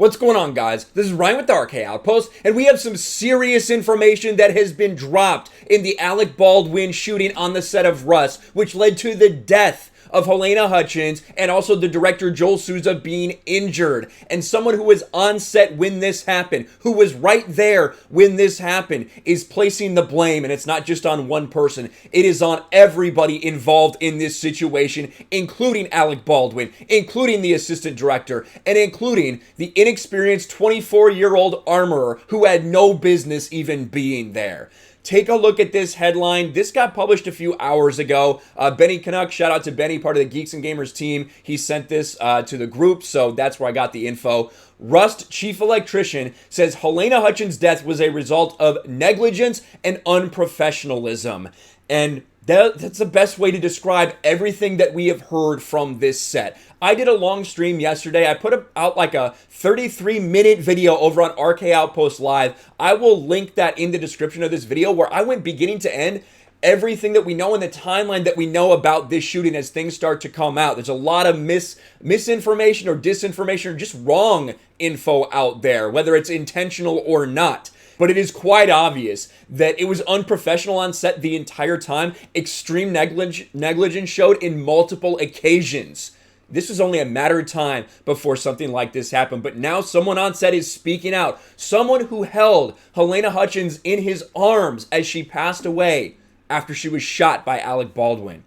What's going on, guys? This is Ryan with the RK Outpost, and we have some serious information that has been dropped in the Alec Baldwin shooting on the set of Rust, which led to the death of Halyna Hutchins and also the director Joel Souza being injured. And someone who was on set when this happened, who was right there when this happened, is placing the blame. And it's not just on one person, it is on everybody involved in this situation, including Alec Baldwin, including the assistant director, and including the inexperienced 24-year-old armorer who had no business even being there. Take a look at this headline. This got published a few hours ago. Benny Canuck, shout out to Benny, part of the Geeks and Gamers team. He sent this to the group, so that's where I got the info. Rust chief electrician says Halyna Hutchins' death was a result of negligence and unprofessionalism. And that's the best way to describe everything that we have heard from this set. I did a long stream yesterday. I put out like a 33-minute video over on RK Outpost Live. I will link that in the description of this video where I went beginning to end everything that we know in the timeline that we know about this shooting as things start to come out. There's a lot of misinformation or disinformation or just wrong info out there, whether it's intentional or not. But it is quite obvious that it was unprofessional on set the entire time. Extreme negligence showed in multiple occasions. This was only a matter of time before something like this happened. But now someone on set is speaking out. Someone who held Halyna Hutchins in his arms as she passed away after she was shot by Alec Baldwin.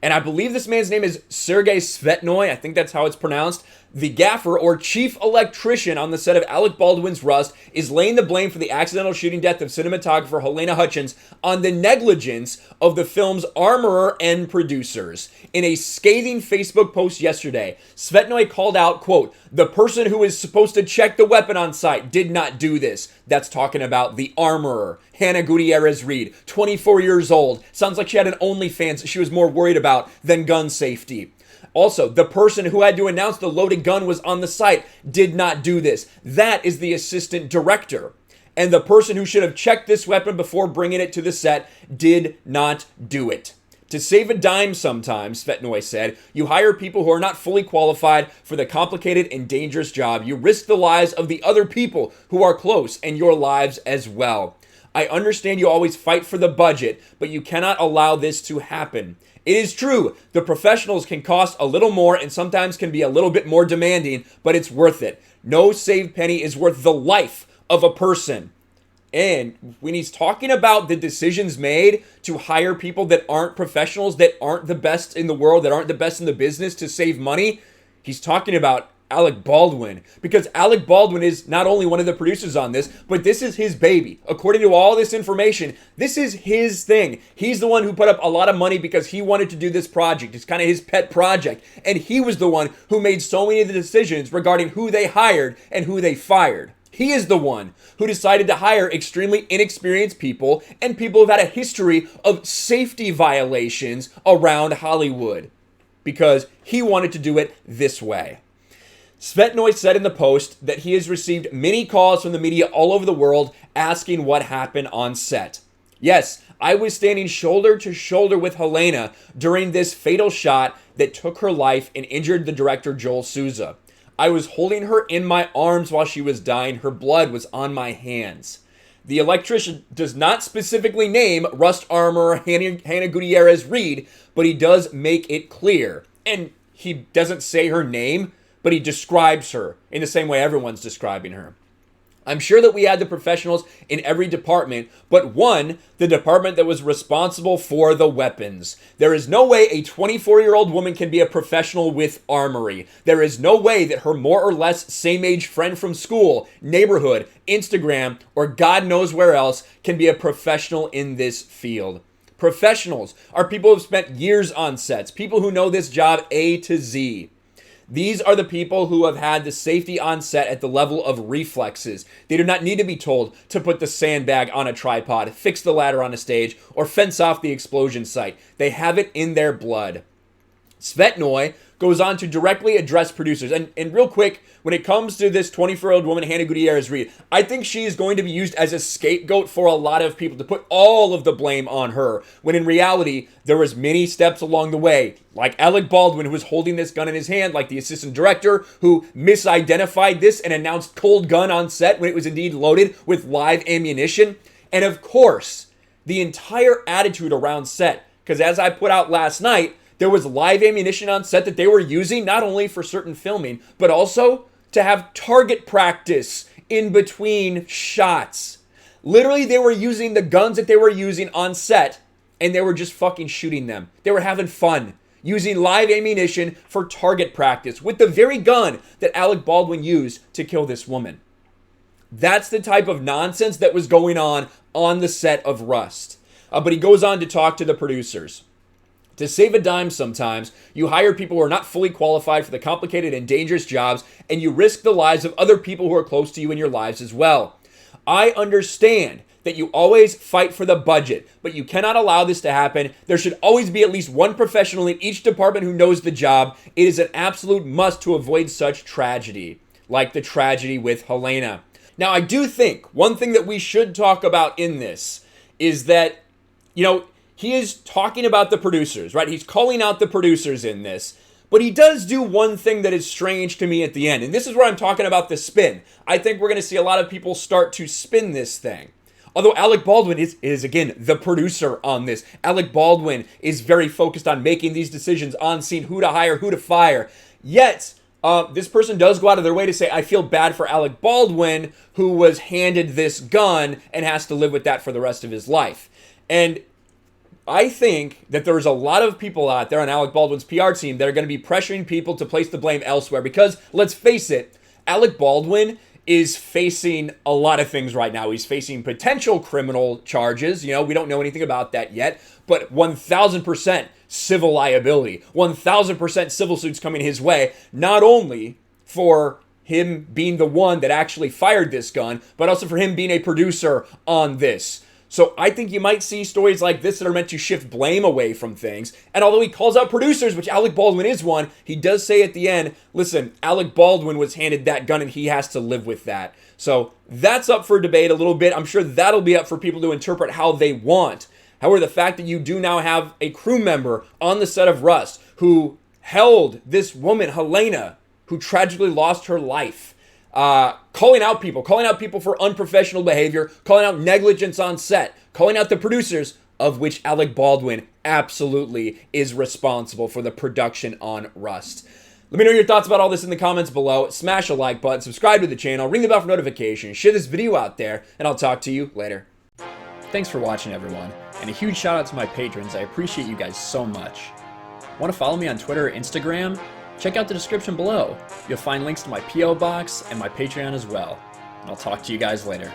And I believe this man's name is Sergei Svetnoy. I think that's how it's pronounced. The gaffer or chief electrician on the set of Alec Baldwin's Rust is laying the blame for the accidental shooting death of cinematographer Halyna Hutchins on the negligence of the film's armorer and producers. In a scathing Facebook post yesterday, Svetnoy called out, quote, "The person who is supposed to check the weapon on site did not do this." That's talking about the armorer, Hannah Gutierrez-Reed, 24 years old. Sounds like she had an OnlyFans she was more worried about than gun safety. Also, the person who had to announce the loaded gun was on the site did not do this. That is the assistant director. And the person who should have checked this weapon before bringing it to the set did not do it. To save a dime sometimes, Svetnoy said, you hire people who are not fully qualified for the complicated and dangerous job. You risk the lives of the other people who are close and your lives as well. I understand you always fight for the budget, but you cannot allow this to happen. It is true, the professionals can cost a little more and sometimes can be a little bit more demanding, but it's worth it. No saved penny is worth the life of a person. And when he's talking about the decisions made to hire people that aren't professionals, that aren't the best in the world, that aren't the best in the business to save money, he's talking about Alec Baldwin, because Alec Baldwin is not only one of the producers on this, but this is his baby. According to all this information, this is his thing. He's the one who put up a lot of money because he wanted to do this project. It's kind of his pet project. And he was the one who made so many of the decisions regarding who they hired and who they fired. He is the one who decided to hire extremely inexperienced people and people who've had a history of safety violations around Hollywood because he wanted to do it this way. Svetnoy said in the post that he has received many calls from the media all over the world asking what happened on set. Yes, I was standing shoulder to shoulder with Halyna during this fatal shot that took her life and injured the director Joel Souza. I was holding her in my arms while she was dying. Her blood was on my hands. The electrician does not specifically name Rust armorer Hannah Gutierrez-Reed, but he does make it clear. And he doesn't say her name, but he describes her in the same way everyone's describing her. I'm sure that we had the professionals in every department, but one, the department that was responsible for the weapons. There is no way a 24-year-old woman can be a professional with armory. There is no way that her more or less same-age friend from school, neighborhood, Instagram, or God knows where else can be a professional in this field. Professionals are people who have spent years on sets, people who know this job A to Z. These are the people who have had the safety on set at the level of reflexes. They do not need to be told to put the sandbag on a tripod, fix the ladder on a stage, or fence off the explosion site. They have it in their blood. Svetnoy goes on to directly address producers. And real quick, when it comes to this 24-year-old woman, Hannah Gutierrez-Reed, I think she is going to be used as a scapegoat for a lot of people to put all of the blame on her, when in reality, there was many steps along the way, like Alec Baldwin, who was holding this gun in his hand, like the assistant director, who misidentified this and announced cold gun on set when it was indeed loaded with live ammunition. And of course, the entire attitude around set, because as I put out last night, there was live ammunition on set that they were using not only for certain filming, but also to have target practice in between shots. Literally, they were using the guns that they were using on set, and they were just fucking shooting them. They were having fun, using live ammunition for target practice with the very gun that Alec Baldwin used to kill this woman. That's the type of nonsense that was going on the set of Rust. But he goes on to talk to the producers. To save a dime sometimes, you hire people who are not fully qualified for the complicated and dangerous jobs, and you risk the lives of other people who are close to you in your lives as well. I understand that you always fight for the budget, but you cannot allow this to happen. There should always be at least one professional in each department who knows the job. It is an absolute must to avoid such tragedy, like the tragedy with Helena. Now, I do think one thing that we should talk about in this is that, he is talking about the producers, right? He's calling out the producers in this. But he does do one thing that is strange to me at the end. And this is where I'm talking about the spin. I think we're going to see a lot of people start to spin this thing. Although Alec Baldwin is again, the producer on this. Alec Baldwin is very focused on making these decisions on scene, who to hire, who to fire. Yet, this person does go out of their way to say, I feel bad for Alec Baldwin, who was handed this gun and has to live with that for the rest of his life. And I think that there's a lot of people out there on Alec Baldwin's PR team that are going to be pressuring people to place the blame elsewhere because, let's face it, Alec Baldwin is facing a lot of things right now. He's facing potential criminal charges. We don't know anything about that yet, but 1,000% civil liability, 1,000% civil suits coming his way, not only for him being the one that actually fired this gun, but also for him being a producer on this. So I think you might see stories like this that are meant to shift blame away from things. And although he calls out producers, which Alec Baldwin is one, he does say at the end, listen, Alec Baldwin was handed that gun and he has to live with that. So that's up for debate a little bit. I'm sure that'll be up for people to interpret how they want. However, the fact that you do now have a crew member on the set of Rust who held this woman, Helena, who tragically lost her life, calling out people for unprofessional behavior, calling out negligence on set, calling out the producers, of which Alec Baldwin absolutely is responsible for the production on Rust. Let me know your thoughts about all this in the comments below. Smash a like button, subscribe to the channel, ring the bell for notifications, share this video out there, and I'll talk to you later. Thanks for watching, everyone, and a huge shout out to my patrons. I appreciate you guys so much. Want to follow me on Twitter or Instagram? Check out the description below. You'll find links to my P.O. box and my Patreon as well. And I'll talk to you guys later.